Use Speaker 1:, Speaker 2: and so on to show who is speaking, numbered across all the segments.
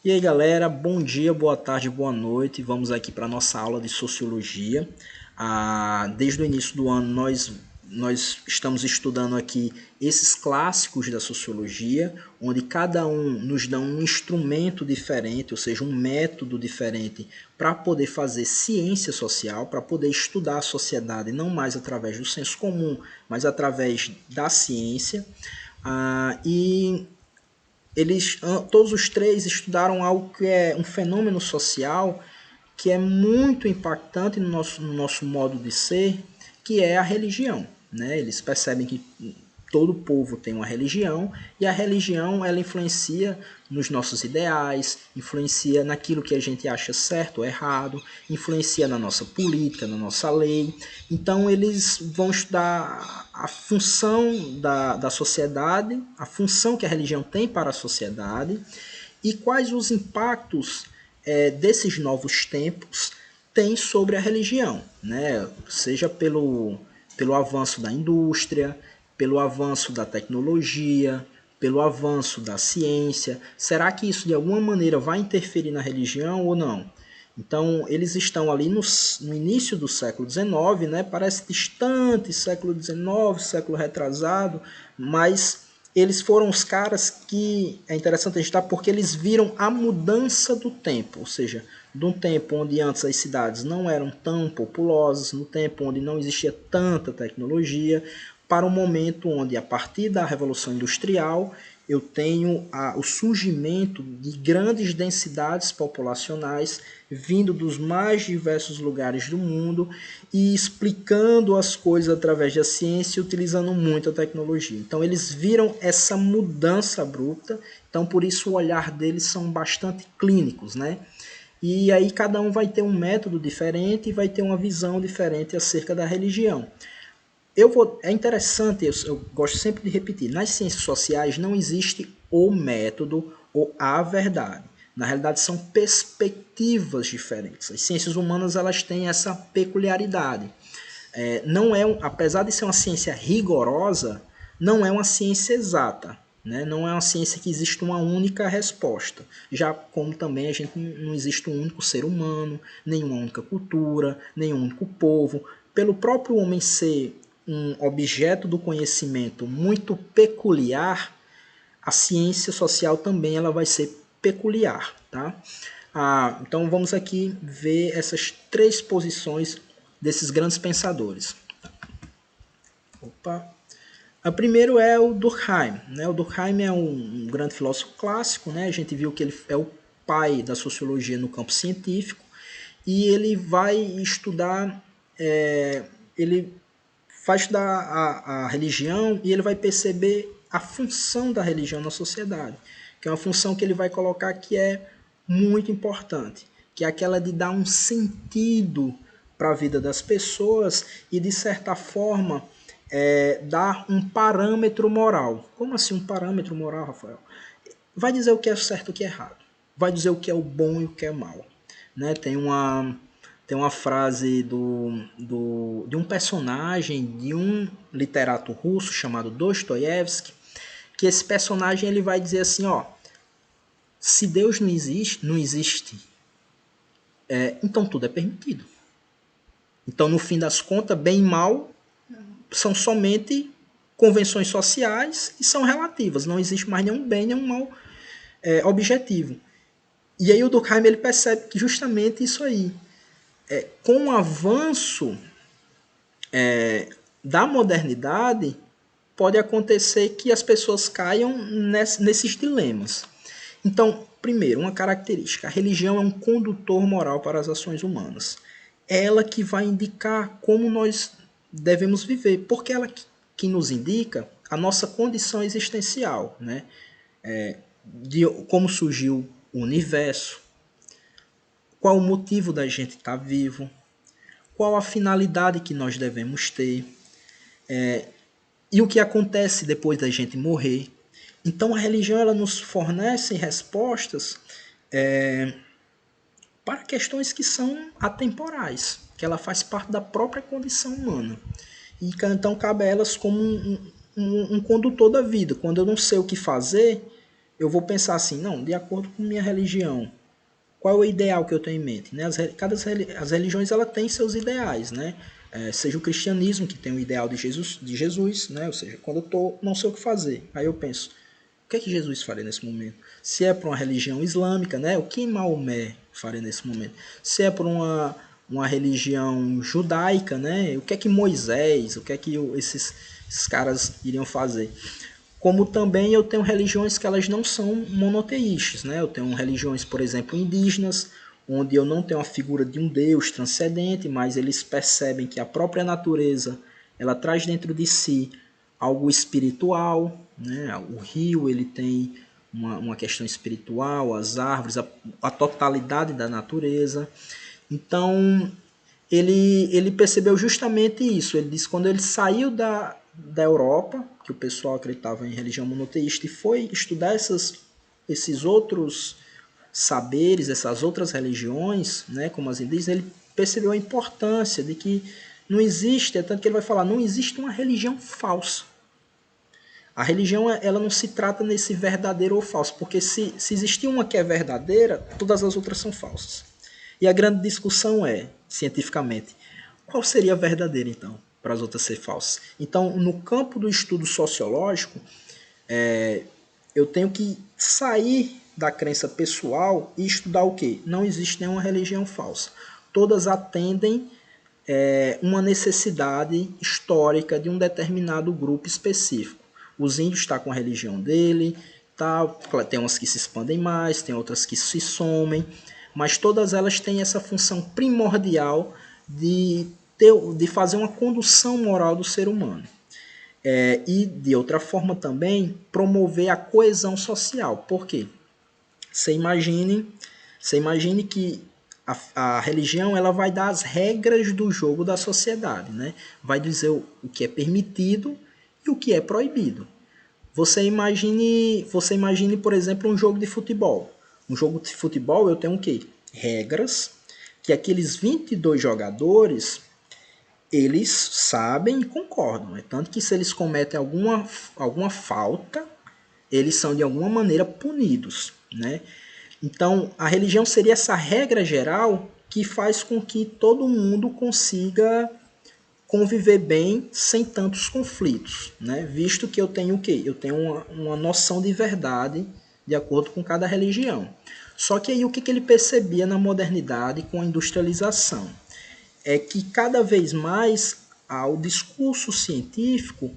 Speaker 1: E aí galera, bom dia, boa tarde, boa noite. Vamos aqui para a nossa aula de Sociologia. Desde o início do ano nós estamos estudando aqui esses clássicos da Sociologia, onde cada um nos dá um instrumento diferente, ou seja, um método diferente para poder fazer ciência social, para poder estudar a sociedade não mais através do senso comum, mas através da ciência. E eles todos os três estudaram algo que é um fenômeno social que é muito impactante no nosso modo de ser, que é a religião. Né? Eles percebem que todo povo tem uma religião e a religião ela influencia nos nossos ideais, influencia naquilo que a gente acha certo ou errado, influencia na nossa política, na nossa lei. Então eles vão estudar a função da sociedade, a função que a religião tem para a sociedade e quais os impactos desses novos tempos tem sobre a religião, né? Seja pelo avanço da indústria, pelo avanço da tecnologia, pelo avanço da ciência. Será que isso de alguma maneira vai interferir na religião ou não? Então, eles estão ali no início do século XIX, né? Parece distante, século XIX, século retrasado, mas eles foram os caras que é interessante a gente estar porque eles viram a mudança do tempo, ou seja, de um tempo onde antes as cidades não eram tão populosas, no tempo onde não existia tanta tecnologia, para um momento onde, a partir da Revolução Industrial, eu tenho o surgimento de grandes densidades populacionais vindo dos mais diversos lugares do mundo e explicando as coisas através da ciência e utilizando muito a tecnologia. Então eles viram essa mudança abrupta, então por isso o olhar deles são bastante clínicos, né? E aí cada um vai ter um método diferente e vai ter uma visão diferente acerca da religião. É interessante, eu gosto sempre de repetir, nas ciências sociais não existe o método ou a verdade. Na realidade são perspectivas diferentes. As ciências humanas elas têm essa peculiaridade. Não é, apesar de ser uma ciência rigorosa, não é uma ciência exata. Né? Não é uma ciência que existe uma única resposta. Já como também a gente não existe um único ser humano, nenhuma única cultura, nenhum único povo. Pelo próprio homem ser um objeto do conhecimento muito peculiar, a ciência social também ela vai ser peculiar. Tá? Então vamos aqui ver essas três posições desses grandes pensadores. Opa. O primeiro é o Durkheim. Né? O Durkheim é um grande filósofo clássico. Né? A gente viu que ele é o pai da sociologia no campo científico. E ele vai estudar, ele vai estudar a religião e ele vai perceber a função da religião na sociedade. Que é uma função que ele vai colocar que é muito importante. Que é aquela de dar um sentido para a vida das pessoas e, de certa forma, dar um parâmetro moral. Como assim um parâmetro moral, Rafael? Vai dizer o que é certo e o que é errado. Vai dizer o que é o bom e o que é mal. Né? Tem uma frase de um personagem de um literato russo chamado Dostoiévski, que esse personagem ele vai dizer assim, ó, se Deus não existe, então tudo é permitido. Então, no fim das contas, bem e mal são somente convenções sociais e são relativas. Não existe mais nenhum bem, nenhum mal objetivo. E aí o Durkheim ele percebe que justamente isso aí, com o avanço da modernidade, pode acontecer que as pessoas caiam nesses dilemas. Então, primeiro, uma característica, a religião é um condutor moral para as ações humanas. É ela que vai indicar como nós devemos viver, porque ela que nos indica a nossa condição existencial, né? De como surgiu o universo, qual o motivo da gente estar vivo, qual a finalidade que nós devemos ter, e o que acontece depois da gente morrer. Então a religião ela nos fornece respostas para questões que são atemporais, que ela faz parte da própria condição humana. E então cabe a elas como um condutor da vida. Quando eu não sei o que fazer, eu vou pensar assim, não, de acordo com minha religião, qual é o ideal que eu tenho em mente? Né? As religiões ela tem seus ideais, né? Seja o cristianismo, que tem o ideal de Jesus, né? Ou seja, quando não sei o que fazer, aí eu penso, o que é que Jesus faria nesse momento? Se é para uma religião islâmica, né? O que Maomé faria nesse momento? Se é para uma religião judaica, né? O que é que Moisés, o que é que esses caras iriam fazer? Como também eu tenho religiões que elas não são monoteístas, né? Eu tenho religiões, por exemplo, indígenas, onde eu não tenho a figura de um Deus transcendente, mas eles percebem que a própria natureza ela traz dentro de si algo espiritual, né? O rio ele tem uma questão espiritual, as árvores, a totalidade da natureza. Então ele percebeu justamente isso. Ele disse que quando ele saiu da Europa, que o pessoal acreditava em religião monoteísta, e foi estudar esses outros saberes, essas outras religiões, né, como as indígenas, ele percebeu a importância de que não existe, é tanto que ele vai falar, não existe uma religião falsa. A religião ela não se trata nesse verdadeiro ou falso, porque se existir uma que é verdadeira, todas as outras são falsas. E a grande discussão é, cientificamente, qual seria a verdadeira então, para as outras ser falsas? Então, no campo do estudo sociológico, eu tenho que sair da crença pessoal e estudar o quê? Não existe nenhuma religião falsa. Todas atendem uma necessidade histórica de um determinado grupo específico. Os índios estão com a religião dele, tá? Tem umas que se expandem mais, tem outras que se somem, mas todas elas têm essa função primordial de fazer uma condução moral do ser humano. E, de outra forma também, promover a coesão social. Por quê? Você imagine que a religião ela vai dar as regras do jogo da sociedade, né? Vai dizer o que é permitido e o que é proibido. Você imagine, por exemplo, um jogo de futebol. Um jogo de futebol eu tenho o quê? Regras que aqueles 22 jogadores eles sabem e concordam. Né? Tanto que se eles cometem alguma falta, eles são de alguma maneira punidos. Né? Então, a religião seria essa regra geral que faz com que todo mundo consiga conviver bem sem tantos conflitos, né? Visto que eu tenho o quê? Eu tenho uma noção de verdade de acordo com cada religião. Só que aí o que ele percebia na modernidade com a industrialização? É que cada vez mais o discurso científico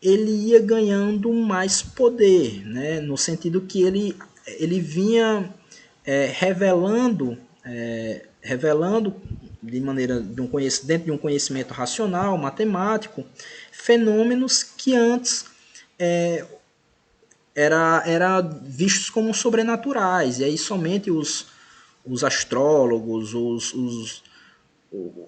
Speaker 1: ele ia ganhando mais poder, né? No sentido que ele vinha revelando dentro de um conhecimento racional, matemático, fenômenos que antes era vistos como sobrenaturais. E aí somente os astrólogos,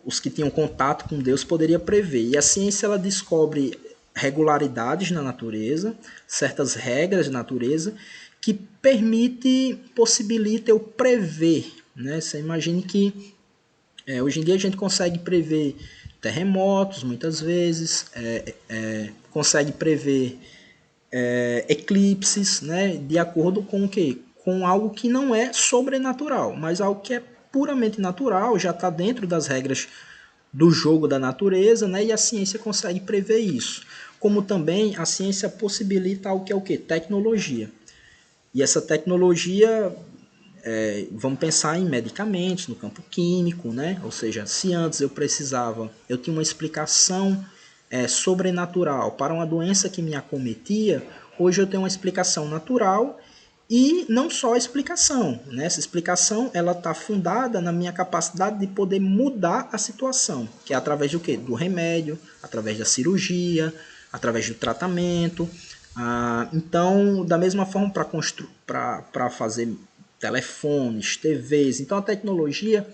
Speaker 1: os que tinham contato com Deus poderia prever. E a ciência ela descobre regularidades na natureza, certas regras da natureza, que possibilita eu prever. Né? Você imagine que hoje em dia a gente consegue prever terremotos, muitas vezes, consegue prever eclipses, né? De acordo com o quê? Com algo que não é sobrenatural, mas algo que é puramente natural, já está dentro das regras do jogo da natureza, né? E a ciência consegue prever isso. Como também a ciência possibilita algo que é o quê? Tecnologia. E essa tecnologia, vamos pensar em medicamentos, no campo químico, né? Ou seja, se antes eu tinha uma explicação sobrenatural para uma doença que me acometia, hoje eu tenho uma explicação natural e não só a explicação. Né? Essa explicação ela está fundada na minha capacidade de poder mudar a situação, que é através do quê? Do remédio, através da cirurgia, através do tratamento. Então, da mesma forma para fazer telefones, TVs, então a tecnologia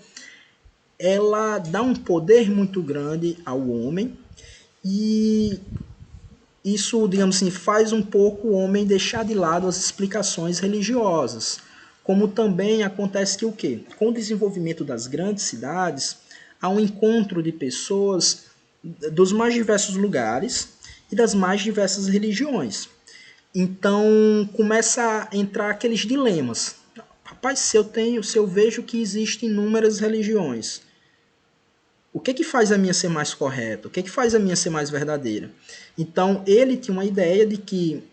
Speaker 1: ela dá um poder muito grande ao homem e isso, digamos assim, faz um pouco o homem deixar de lado as explicações religiosas. Como também acontece que o quê? Com o desenvolvimento das grandes cidades, há um encontro de pessoas dos mais diversos lugares e das mais diversas religiões. Então começa a entrar aqueles dilemas. Rapaz, se eu vejo que existem inúmeras religiões, o que faz a minha ser mais correta? O que faz a minha ser mais verdadeira? Então ele tinha uma ideia de que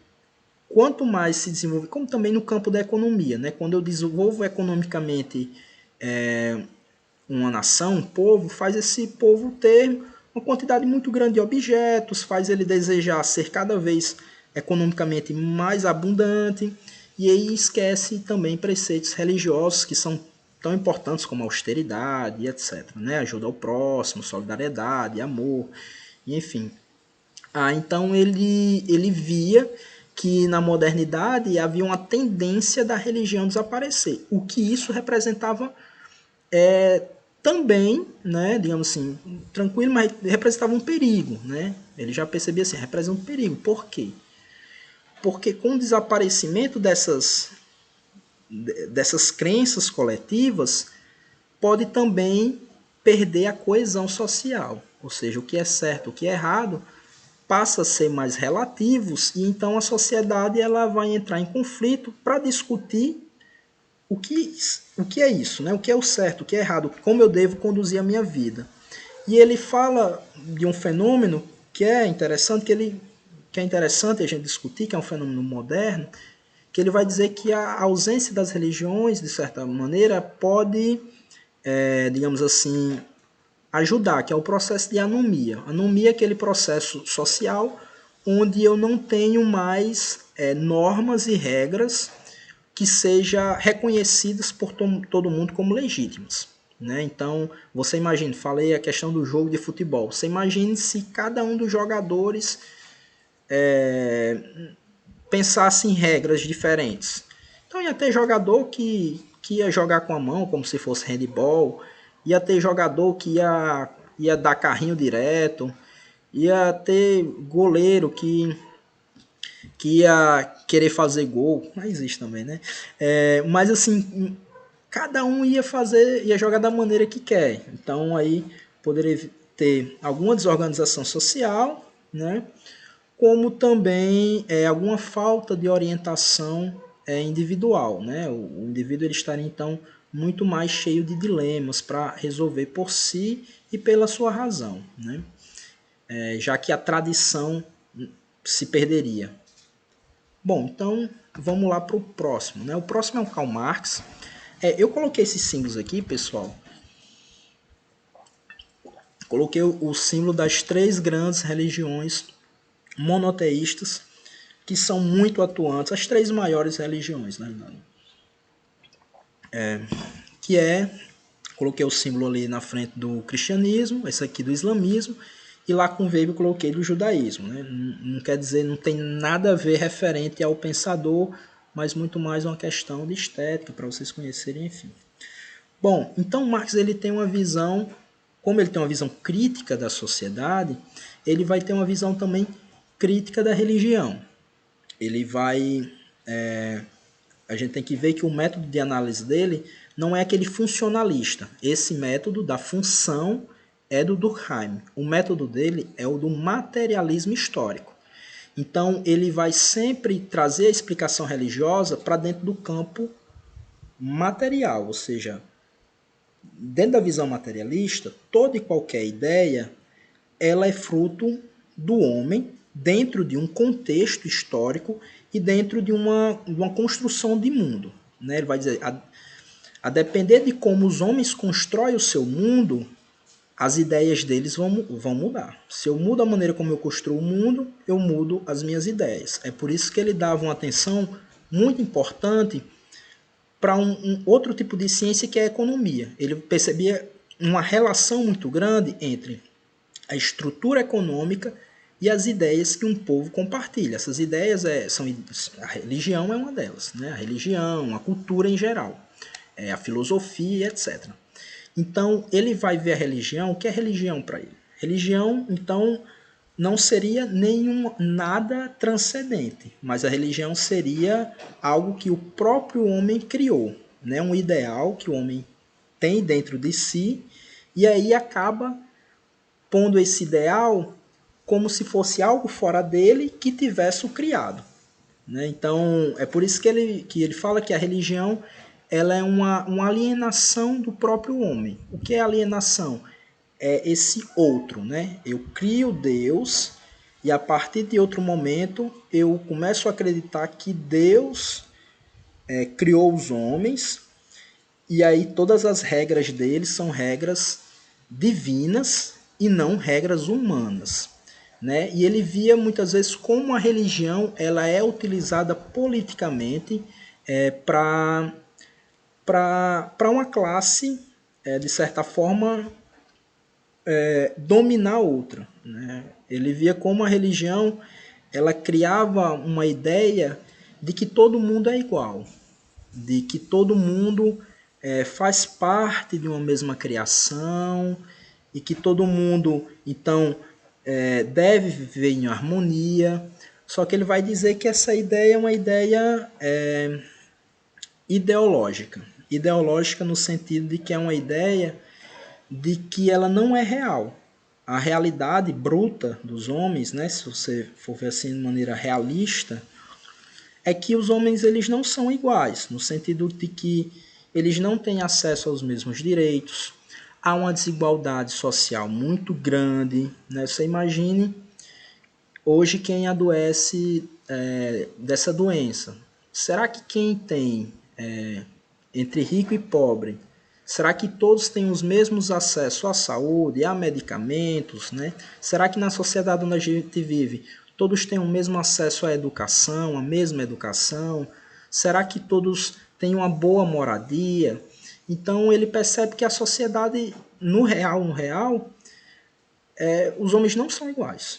Speaker 1: quanto mais se desenvolve, como também no campo da economia, né? Quando eu desenvolvo economicamente uma nação, um povo, faz esse povo ter uma quantidade muito grande de objetos, faz ele desejar ser cada vez economicamente mais abundante, e aí esquece também preceitos religiosos que são tão importantes como austeridade e etc. Né? Ajuda ao próximo, solidariedade, amor, enfim. Então ele via que na modernidade havia uma tendência da religião desaparecer, o que isso representava também, né, digamos assim, tranquilo, mas representava um perigo, né? Ele já percebia assim, representa um perigo. Por quê? Porque com o desaparecimento dessas crenças coletivas, pode também perder a coesão social. Ou seja, o que é certo, o que é errado, passa a ser mais relativos e então a sociedade ela vai entrar em conflito para discutir o que é isso, né? O que é o certo, o que é errado, como eu devo conduzir a minha vida. E ele fala de um fenômeno que é interessante a gente discutir, que é um fenômeno moderno, que ele vai dizer que a ausência das religiões, de certa maneira, pode, digamos assim, ajudar, que é o processo de anomia. Anomia é aquele processo social onde eu não tenho mais normas e regras que sejam reconhecidas por todo mundo como legítimas. Né? Então, você imagina, falei a questão do jogo de futebol. Você imagine se cada um dos jogadores pensasse em regras diferentes. Então, ia ter jogador que ia jogar com a mão, como se fosse handball, ia ter jogador que ia dar carrinho direto, ia ter goleiro que ia querer fazer gol, não existe também, né? Mas assim, cada um ia jogar da maneira que quer. Então aí poderia ter alguma desorganização social, né? Como também alguma falta de orientação individual, né? O indivíduo ele estaria então muito mais cheio de dilemas para resolver por si e pela sua razão, né? Já que a tradição se perderia. Bom, então vamos lá para o próximo. Né? O próximo é o Karl Marx. Eu coloquei esses símbolos aqui, pessoal. Coloquei o símbolo das três grandes religiões monoteístas que são muito atuantes, as três maiores religiões, na verdade. Coloquei o símbolo ali na frente do cristianismo, esse aqui do islamismo, e lá com o Weber coloquei do judaísmo. Né? Não quer dizer, não tem nada a ver referente ao pensador, mas muito mais uma questão de estética, para vocês conhecerem, enfim. Bom, então Marx ele tem uma visão, como ele tem uma visão crítica da sociedade, ele vai ter uma visão também crítica da religião. Ele vai... a gente tem que ver que o método de análise dele não é aquele funcionalista. Esse método da função é do Durkheim. O método dele é o do materialismo histórico. Então, ele vai sempre trazer a explicação religiosa para dentro do campo material, ou seja, dentro da visão materialista, toda e qualquer ideia ela é fruto do homem dentro de um contexto histórico e dentro de uma construção de mundo. Né? Ele vai dizer, a depender de como os homens constroem o seu mundo, as ideias deles vão mudar. Se eu mudo a maneira como eu construo o mundo, eu mudo as minhas ideias. É por isso que ele dava uma atenção muito importante para um outro tipo de ciência que é a economia. Ele percebia uma relação muito grande entre a estrutura econômica e as ideias que um povo compartilha. Essas ideias a religião é uma delas, né? A religião, a cultura em geral, a filosofia, etc. Então, ele vai ver a religião, o que é religião para ele? Religião, então, não seria nada transcendente, mas a religião seria algo que o próprio homem criou, né? Um ideal que o homem tem dentro de si, e aí acaba pondo esse ideal como se fosse algo fora dele que tivesse o criado. né? Então, é por isso que ele fala que a religião ela é uma alienação do próprio homem. O que é alienação? É esse outro, né? Eu crio Deus e a partir de outro momento eu começo a acreditar que Deus criou os homens e aí todas as regras deles são regras divinas e não regras humanas, né? E ele via muitas vezes como a religião ela é utilizada politicamente para uma classe, de certa forma, dominar a outra, né? Ele via como a religião ela criava uma ideia de que todo mundo é igual, de que todo mundo faz parte de uma mesma criação e que todo mundo, então, deve viver em harmonia. Só que ele vai dizer que essa ideia é uma ideia ideológica. Ideológica no sentido de que é uma ideia de que ela não é real. A realidade bruta dos homens, né, se você for ver assim de maneira realista, é que os homens eles não são iguais, no sentido de que eles não têm acesso aos mesmos direitos, há uma desigualdade social muito grande, né? Você imagine hoje quem adoece dessa doença. Será que quem tem entre rico e pobre, será que todos têm os mesmos acessos à saúde, a medicamentos, né? Será que na sociedade onde a gente vive todos têm o mesmo acesso à educação, a mesma educação? Será que todos têm uma boa moradia? Então ele percebe que a sociedade, no real, os homens não são iguais.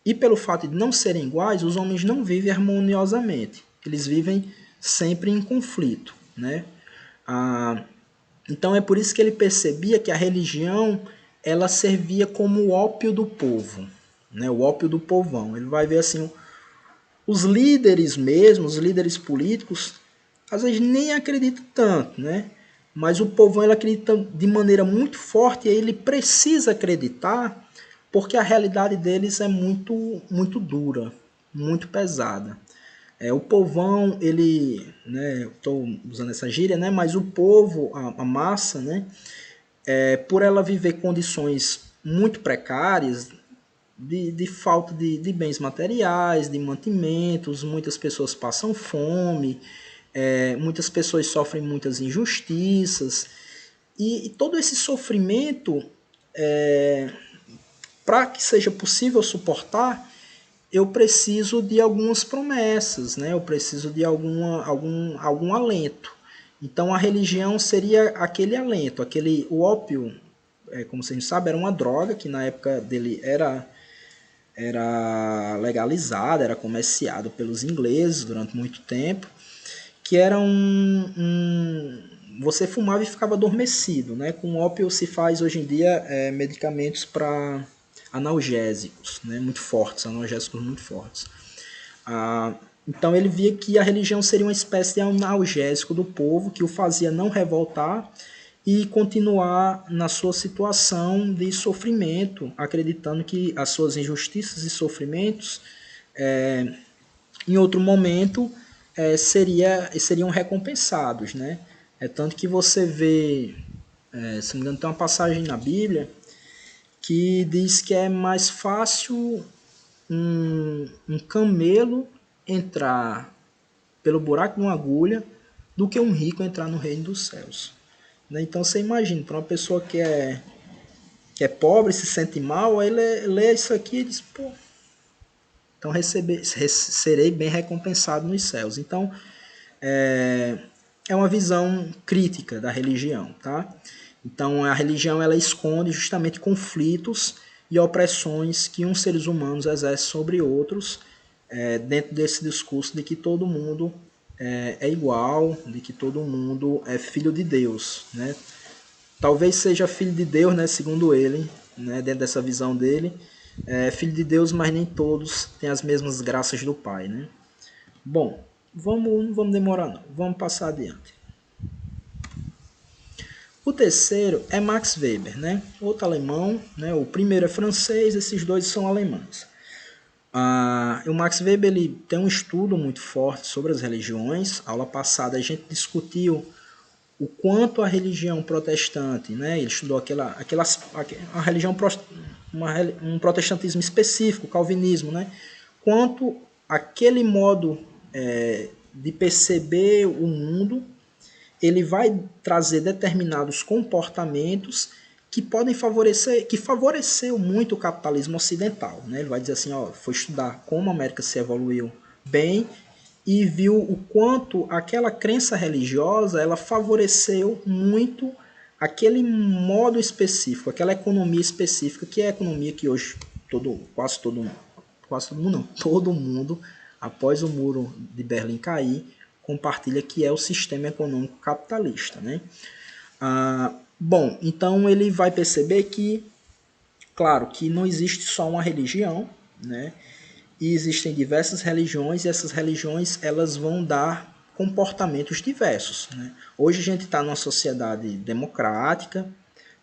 Speaker 1: E pelo fato de não serem iguais, os homens não vivem harmoniosamente. Eles vivem sempre em conflito, né? Então é por isso que ele percebia que a religião ela servia como o ópio do povo, né? O ópio do povão. Ele vai ver assim, os líderes mesmo, os líderes políticos, às vezes nem acreditam tanto, né? Mas o povão ele acredita de maneira muito forte e ele precisa acreditar porque a realidade deles é muito dura, muito pesada. O povão, ele, né, estou usando essa gíria, né, mas o povo, a massa, né, por ela viver condições muito precárias, de falta de bens materiais, de mantimentos, muitas pessoas passam fome, muitas pessoas sofrem muitas injustiças, e todo esse sofrimento, para que seja possível suportar, eu preciso de algumas promessas, né? Eu preciso de algum alento. Então a religião seria aquele alento, o ópio, como vocês sabem, era uma droga que na época dele era legalizada, era comerciado pelos ingleses durante muito tempo, que era você fumava e ficava adormecido, né? Com ópio se faz hoje em dia medicamentos para analgésicos, né? Muito fortes, analgésicos muito fortes. Então ele via que a religião seria uma espécie de analgésico do povo que o fazia não revoltar e continuar na sua situação de sofrimento, acreditando que as suas injustiças e sofrimentos, em outro momento, seriam recompensados, né? É tanto que você vê, se não me engano, tem uma passagem na Bíblia que diz que é mais fácil um camelo entrar pelo buraco de uma agulha do que um rico entrar no reino dos céus. Então você imagina, para uma pessoa que é pobre, se sente mal, aí lê isso aqui e diz, pô, então serei bem recompensado nos céus. Então é uma visão crítica da religião, tá? Então a religião ela esconde justamente conflitos e opressões que uns seres humanos exercem sobre outros, dentro desse discurso de que todo mundo é igual, de que todo mundo é filho de Deus, né? Talvez seja filho de Deus, né, segundo ele, né, dentro dessa visão dele, filho de Deus, mas nem todos têm as mesmas graças do Pai, né? Bom, não vamos demorar não, vamos passar adiante. O terceiro é Max Weber, né? Outro alemão, né? O primeiro é francês, esses dois são alemães. O Max Weber ele tem um estudo muito forte sobre as religiões. A aula passada a gente discutiu o quanto a religião protestante, né, ele estudou a religião, um protestantismo específico, o calvinismo, né, quanto aquele modo de perceber o mundo, ele vai trazer determinados comportamentos que podem favorecer, que favoreceu muito o capitalismo ocidental, né? Ele vai dizer assim, ó, foi estudar como a América se evoluiu bem e viu o quanto aquela crença religiosa ela favoreceu muito aquele modo específico, aquela economia específica, que é a economia que hoje quase todo mundo não, todo mundo, após o muro de Berlim cair, compartilha que é o sistema econômico capitalista, né? Bom, então ele vai perceber que, claro, que não existe só uma religião, né? E existem diversas religiões e essas religiões elas vão dar comportamentos diversos, né? Hoje a gente está numa sociedade democrática,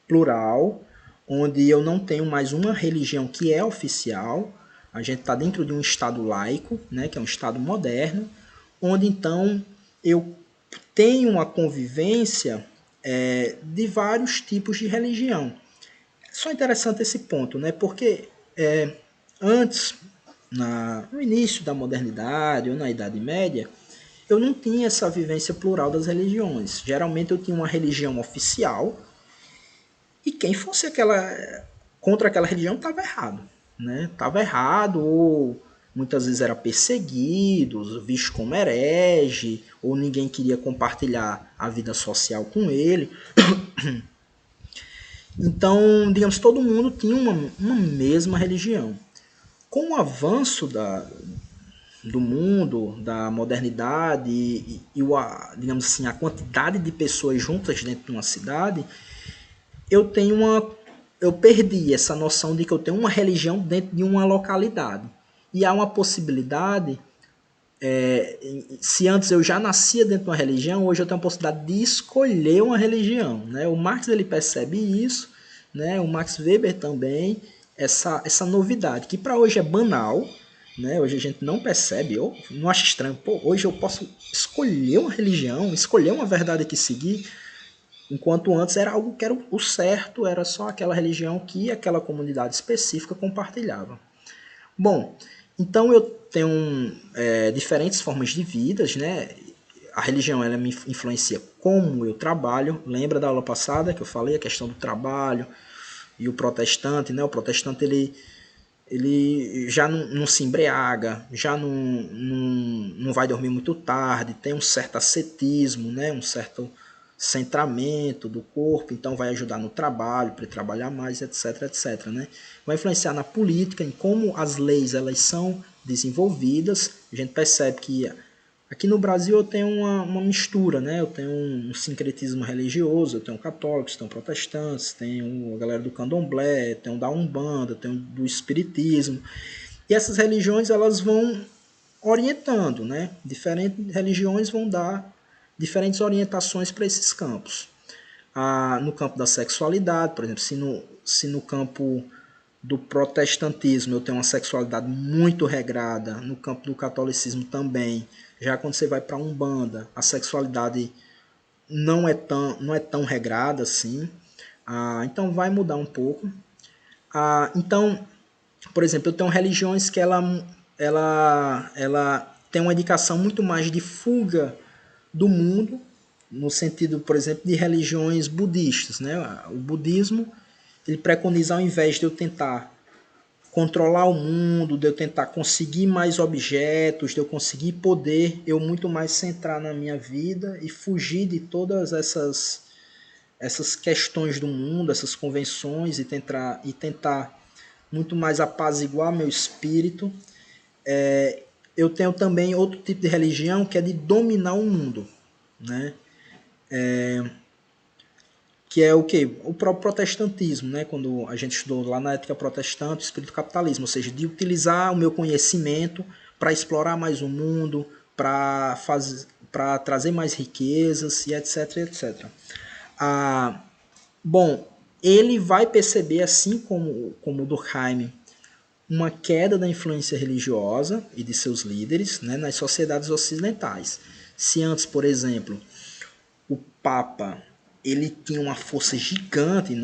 Speaker 1: plural, onde eu não tenho mais uma religião que é oficial, a gente está dentro de um Estado laico, né, que é um Estado moderno, onde então eu tenho uma convivência de vários tipos de religião. Só interessante esse ponto, né, porque antes, no início da modernidade ou na Idade Média, eu não tinha essa vivência plural das religiões. Geralmente eu tinha uma religião oficial e quem fosse contra aquela religião estava errado, né? Estava errado ou muitas vezes era perseguido, visto como herege, ou ninguém queria compartilhar a vida social com ele. Então, digamos, todo mundo tinha uma mesma religião. Com o avanço do mundo, da modernidade digamos assim, a quantidade de pessoas juntas dentro de uma cidade, eu perdi essa noção de que eu tenho uma religião dentro de uma localidade. E há uma possibilidade, se antes eu já nascia dentro de uma religião, hoje eu tenho a possibilidade de escolher uma religião, né? O Marx ele percebe isso, né? O Max Weber também, essa novidade, que para hoje é banal, né? Hoje a gente não percebe, eu não acho estranho. Pô, hoje eu posso escolher uma religião, escolher uma verdade que seguir, enquanto antes era algo que era o certo, era só aquela religião que aquela comunidade específica compartilhava. Bom, então eu tenho diferentes formas de vidas, né? A religião ela me influencia como eu trabalho. Lembra da aula passada que eu falei a questão do trabalho e o protestante, né? O protestante ele já não se embriaga, já não vai dormir muito tarde, tem um certo ascetismo, né? Um certo centramento do corpo, então vai ajudar no trabalho, para ele trabalhar mais, etc, etc, né? Vai influenciar na política, em como as leis elas são desenvolvidas. A gente percebe que aqui no Brasil eu tenho uma mistura, né? Eu tenho um sincretismo religioso, eu tenho católicos, tenho protestantes, tenho a galera do candomblé, tenho da Umbanda, tenho do espiritismo. E essas religiões elas vão orientando, né? Diferentes religiões vão dar diferentes orientações para esses campos. No campo da sexualidade, por exemplo, se no campo do protestantismo eu tenho uma sexualidade muito regrada, no campo do catolicismo também. Já quando você vai para a Umbanda, a sexualidade não é tão regrada assim. Então vai mudar um pouco. Então, por exemplo, eu tenho religiões que ela tem uma indicação muito mais de fuga do mundo, no sentido, por exemplo, de religiões budistas, né? O budismo ele preconiza, ao invés de eu tentar controlar o mundo, de eu tentar conseguir mais objetos, de eu conseguir poder, eu muito mais centrar na minha vida e fugir de todas essas questões do mundo, essas convenções e tentar muito mais apaziguar meu espírito. Eu tenho também outro tipo de religião que é de dominar o mundo, né? Que é o que? O próprio protestantismo, né? Quando a gente estudou lá na ética protestante, o espírito capitalismo, ou seja, de utilizar o meu conhecimento para explorar mais o mundo, para trazer mais riquezas e etc, etc. Bom, ele vai perceber, assim como o Durkheim, uma queda da influência religiosa e de seus líderes, né, nas sociedades ocidentais. Se antes, por exemplo, o Papa ele tinha uma força gigante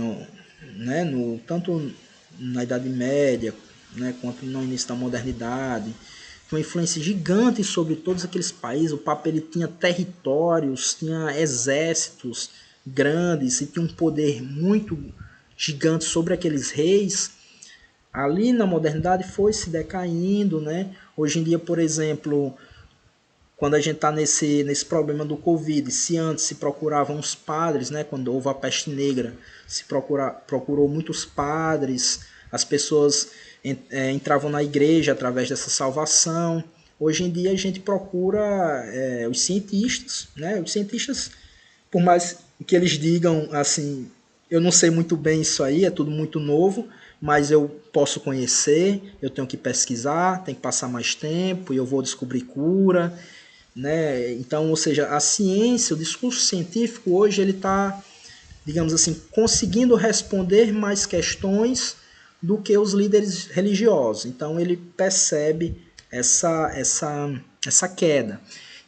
Speaker 1: tanto na Idade Média, né, quanto no início da modernidade, uma influência gigante sobre todos aqueles países. O Papa ele tinha territórios, tinha exércitos grandes e tinha um poder muito gigante sobre aqueles reis. Ali na modernidade foi se decaindo, né? Hoje em dia, por exemplo, quando a gente está nesse problema do Covid, se antes se procuravam os padres, né? Quando houve a peste negra, procurou muitos padres, as pessoas entravam na igreja através dessa salvação. Hoje em dia a gente procura os cientistas, né? Os cientistas, por mais que eles digam assim, eu não sei muito bem isso aí, é tudo muito novo, mas eu posso conhecer, eu tenho que pesquisar, tenho que passar mais tempo e eu vou descobrir cura, né? Então, ou seja, a ciência, o discurso científico hoje ele está, digamos assim, conseguindo responder mais questões do que os líderes religiosos. Então ele percebe essa queda.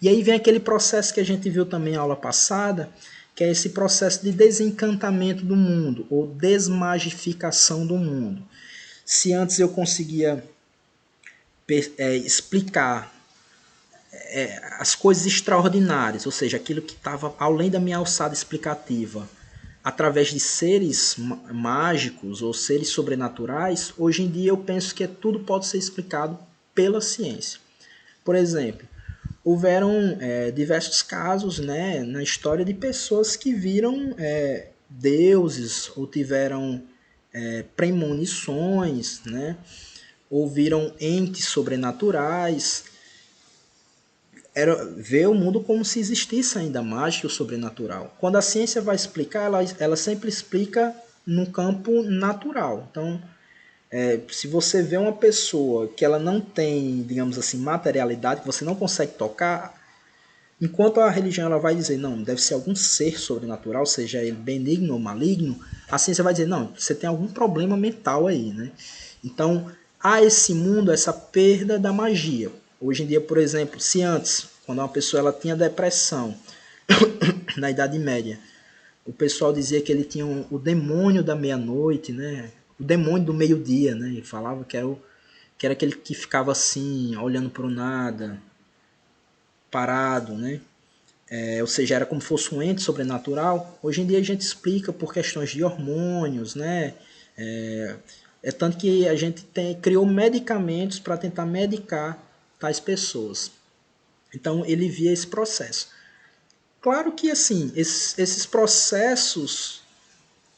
Speaker 1: E aí vem aquele processo que a gente viu também na aula passada, que é esse processo de desencantamento do mundo, ou desmagificação do mundo. Se antes eu conseguia explicar as coisas extraordinárias, ou seja, aquilo que estava além da minha alçada explicativa, através de seres mágicos ou seres sobrenaturais, hoje em dia eu penso que tudo pode ser explicado pela ciência. Por exemplo, houveram diversos casos, né, na história de pessoas que viram deuses ou tiveram premonições, né, ou viram entes sobrenaturais. Era ver o mundo como se existisse ainda mágica ou sobrenatural. Quando a ciência vai explicar, ela sempre explica no campo natural. Então, se você vê uma pessoa que ela não tem, digamos assim, materialidade, que você não consegue tocar, enquanto a religião ela vai dizer, não, deve ser algum ser sobrenatural, seja ele benigno ou maligno, a ciência vai dizer, não, você tem algum problema mental aí, né? Então, há esse mundo, essa perda da magia. Hoje em dia, por exemplo, se antes, quando uma pessoa ela tinha depressão, na Idade Média, o pessoal dizia que ele tinha o demônio da meia-noite, né? O demônio do meio-dia, né? E falava que era aquele que ficava assim, olhando para o nada, parado, né? Ou seja, era como se fosse um ente sobrenatural. Hoje em dia a gente explica por questões de hormônios, né? Tanto que a gente criou medicamentos para tentar medicar tais pessoas. Então ele via esse processo. Claro que assim, esses processos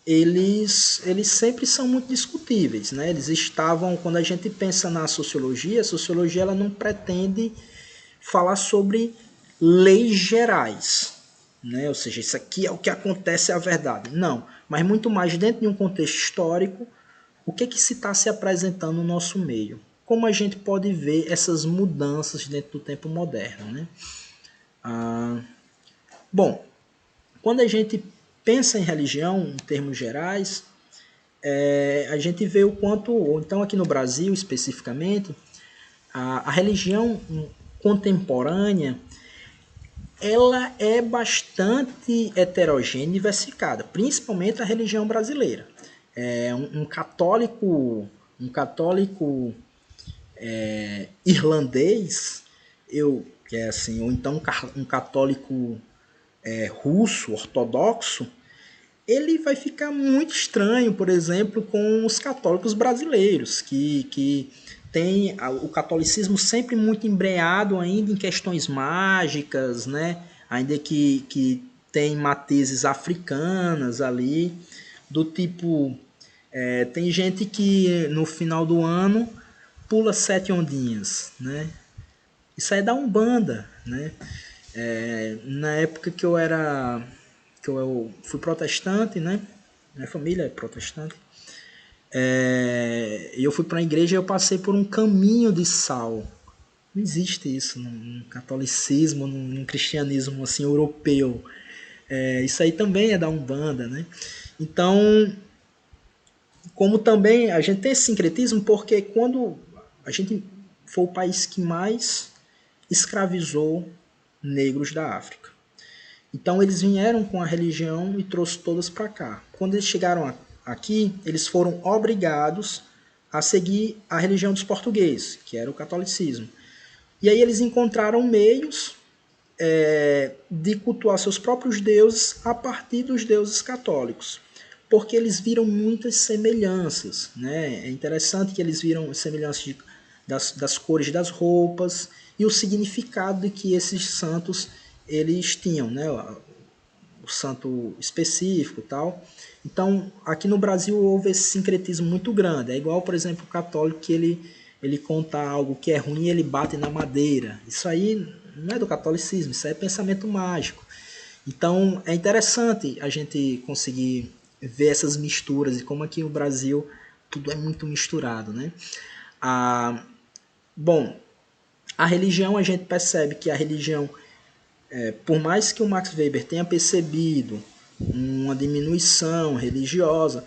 Speaker 1: eles sempre são muito discutíveis, né? Eles estavam, quando a gente pensa na sociologia, a sociologia ela não pretende falar sobre leis gerais, né? Ou seja, isso aqui é o que acontece, é a verdade. Não, mas muito mais dentro de um contexto histórico, o que se está se apresentando no nosso meio? Como a gente pode ver essas mudanças dentro do tempo moderno, né? Bom, quando a gente pensa em religião, em termos gerais, a gente vê o quanto, ou então aqui no Brasil especificamente, a religião contemporânea ela é bastante heterogênea e diversificada, principalmente a religião brasileira. Um católico irlandês, que é assim, ou então um católico russo, ortodoxo, ele vai ficar muito estranho, por exemplo, com os católicos brasileiros, que tem o catolicismo sempre muito embreado ainda em questões mágicas, né? Ainda que tem matizes africanas ali, do tipo, tem gente que no final do ano pula 7 ondinhas, né? Isso aí é da Umbanda, né? Na época que eu fui protestante, né? Minha família é protestante. Eu fui para a igreja e eu passei por um caminho de sal. Não existe isso no catolicismo, no cristianismo assim europeu. Isso aí também é da Umbanda, né? Então, como também a gente tem esse sincretismo porque quando a gente foi o país que mais escravizou negros da África. Então eles vieram com a religião e trouxe todas para cá. Quando eles chegaram aqui, eles foram obrigados a seguir a religião dos portugueses, que era o catolicismo. E aí eles encontraram meios de cultuar seus próprios deuses a partir dos deuses católicos, porque eles viram muitas semelhanças. Né? É interessante que eles viram semelhanças das cores das roupas e o significado de que esses santos eles tinham, né? O santo específico e tal. Então, aqui no Brasil houve esse sincretismo muito grande. É igual, por exemplo, o católico que ele conta algo que é ruim e ele bate na madeira. Isso aí não é do catolicismo, isso é pensamento mágico. Então, é interessante a gente conseguir ver essas misturas e como aqui no Brasil tudo é muito misturado, né? Bom, a religião, a gente percebe que a religião, por mais que o Max Weber tenha percebido uma diminuição religiosa,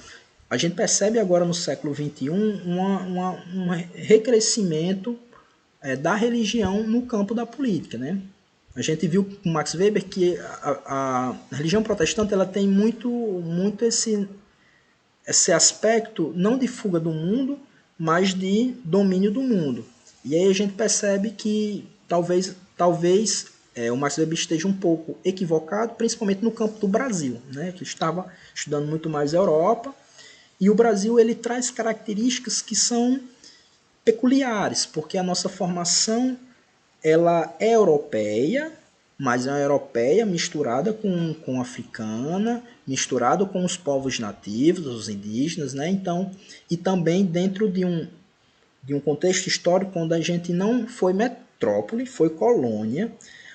Speaker 1: a gente percebe agora no século XXI um recrescimento da religião no campo da política, né? A gente viu com Max Weber que a religião protestante ela tem muito esse aspecto não de fuga do mundo, mas de domínio do mundo. E aí a gente percebe que talvez o Max Weber esteja um pouco equivocado, principalmente no campo do Brasil, né, que estava estudando muito mais a Europa, e o Brasil ele traz características que são peculiares, porque a nossa formação ela é europeia, mas é uma europeia misturada com africana, misturada com os povos nativos, os indígenas, né? Então, e também dentro de um contexto histórico onde a gente não foi metrópole, foi colônia,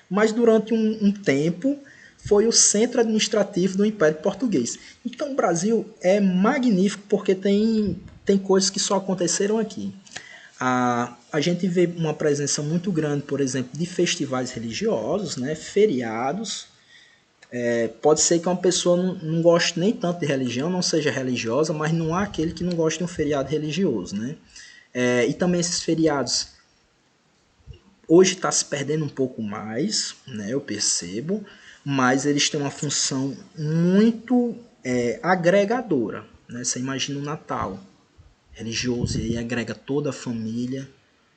Speaker 1: mas durante um tempo foi o centro administrativo do Império Português. Então o Brasil é magnífico porque tem coisas que só aconteceram aqui. A gente vê uma presença muito grande, por exemplo, de festivais religiosos, né, feriados. Pode ser que uma pessoa não goste nem tanto de religião, não seja religiosa, mas não há aquele que não goste de um feriado religioso. Né? E também esses feriados, hoje está se perdendo um pouco mais, né, eu percebo, mas eles têm uma função muito agregadora. Né? Você imagina o Natal religioso, e aí agrega toda a família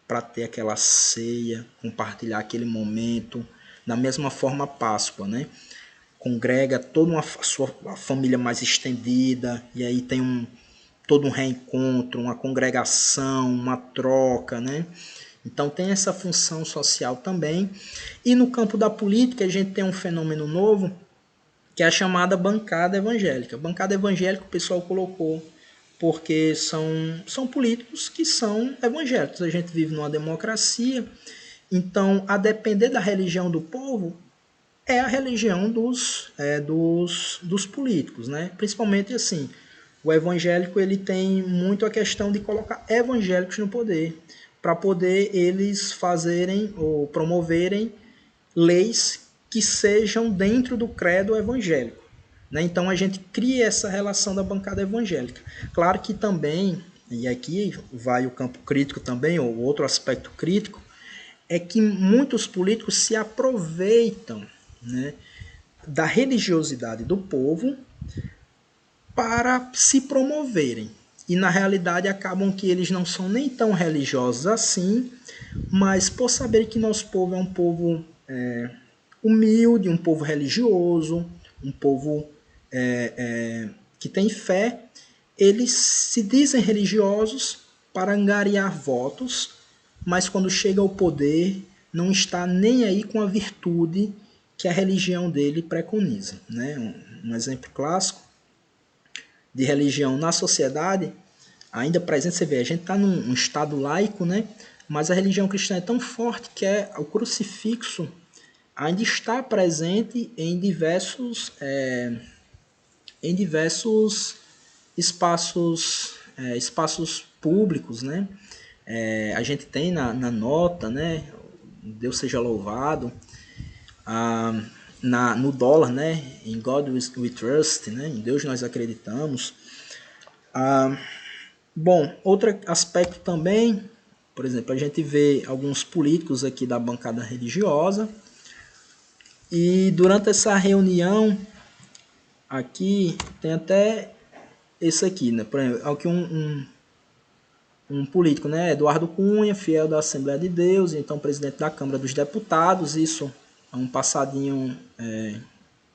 Speaker 1: para ter aquela ceia, compartilhar aquele momento. Da mesma forma a Páscoa, né? Congrega toda a família mais estendida, e aí tem todo um reencontro, uma congregação, uma troca, né? Então tem essa função social também. E no campo da política a gente tem um fenômeno novo, que é a chamada bancada evangélica. Bancada evangélica o pessoal colocou porque são políticos que são evangélicos. A gente vive numa democracia, então, a depender da religião do povo, é a religião dos políticos, né? Principalmente assim, o evangélico ele tem muito a questão de colocar evangélicos no poder, para poder eles fazerem ou promoverem leis que sejam dentro do credo evangélico. Né? Então a gente cria essa relação da bancada evangélica. Claro que também, e aqui vai o campo crítico também, ou outro aspecto crítico, é que muitos políticos se aproveitam, né, da religiosidade do povo para se promoverem. E na realidade acabam que eles não são nem tão religiosos assim, mas por saber que nosso povo é um povo humilde, um povo religioso, um povo que tem fé, eles se dizem religiosos para angariar votos, mas quando chega ao poder não está nem aí com a virtude que a religião dele preconiza. Né? Um exemplo clássico de religião na sociedade, ainda presente, você vê, a gente está num estado laico, né? Mas a religião cristã é tão forte que o crucifixo ainda está presente em diversos espaços públicos, né? A gente tem na nota, né? Deus seja louvado, no dólar, né? In God we trust, né? Em Deus nós acreditamos. Bom, outro aspecto também, por exemplo, a gente vê alguns políticos aqui da bancada religiosa e durante essa reunião aqui tem até esse aqui, né? Por exemplo, aqui um político, né? Eduardo Cunha, fiel da Assembleia de Deus, então presidente da Câmara dos Deputados, isso é um passadinho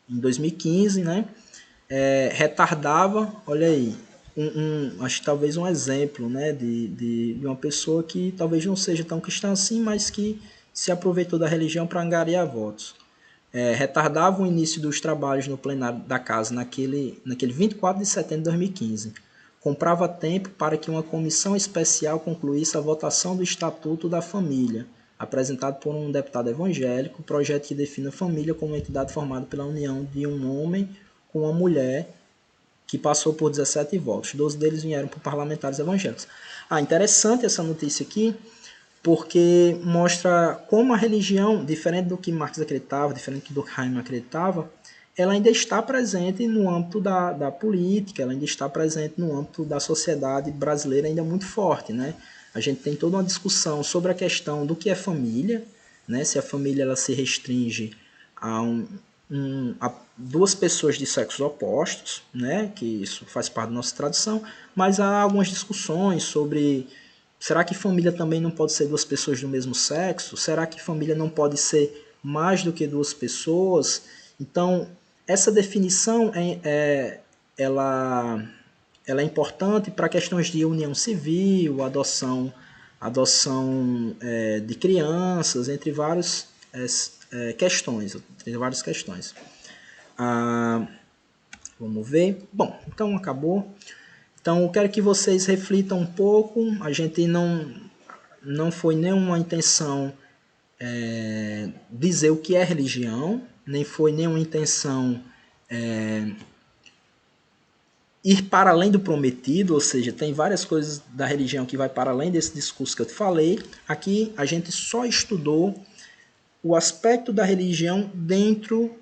Speaker 1: em 2015, né? Retardava, olha aí, acho que talvez um exemplo, né, de uma pessoa que talvez não seja tão cristã assim, mas que se aproveitou da religião para angariar votos. Retardava o início dos trabalhos no plenário da casa naquele 24 de setembro de 2015. Comprava tempo para que uma comissão especial concluísse a votação do Estatuto da Família, apresentado por um deputado evangélico, projeto que define a família como entidade formada pela união de um homem com uma mulher, que passou por 17 votos. 12 deles vieram por parlamentares evangélicos. Interessante essa notícia aqui, porque mostra como a religião, diferente do que Marx acreditava, diferente do que Durkheim acreditava, ela ainda está presente no âmbito da política, ela ainda está presente no âmbito da sociedade brasileira ainda muito forte, né? A gente tem toda uma discussão sobre a questão do que é família, né? Se a família ela se restringe a, a duas pessoas de sexos opostos, né? Que isso faz parte da nossa tradição, mas há algumas discussões sobre: será que família também não pode ser duas pessoas do mesmo sexo? Será que família não pode ser mais do que duas pessoas? Então, essa definição ela é importante para questões de união civil, adoção de crianças, entre várias questões. Entre várias questões. Vamos ver. Bom, então acabou. Então, eu quero que vocês reflitam um pouco. A gente não foi nenhuma intenção dizer o que é religião, nem foi nenhuma intenção ir para além do prometido, ou seja, tem várias coisas da religião que vai para além desse discurso que eu te falei. Aqui a gente só estudou o aspecto da religião dentro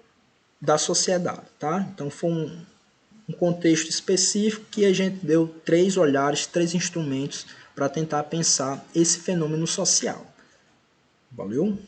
Speaker 1: da sociedade, tá? Então foi um contexto específico que a gente deu 3 olhares, 3 instrumentos para tentar pensar esse fenômeno social. Valeu?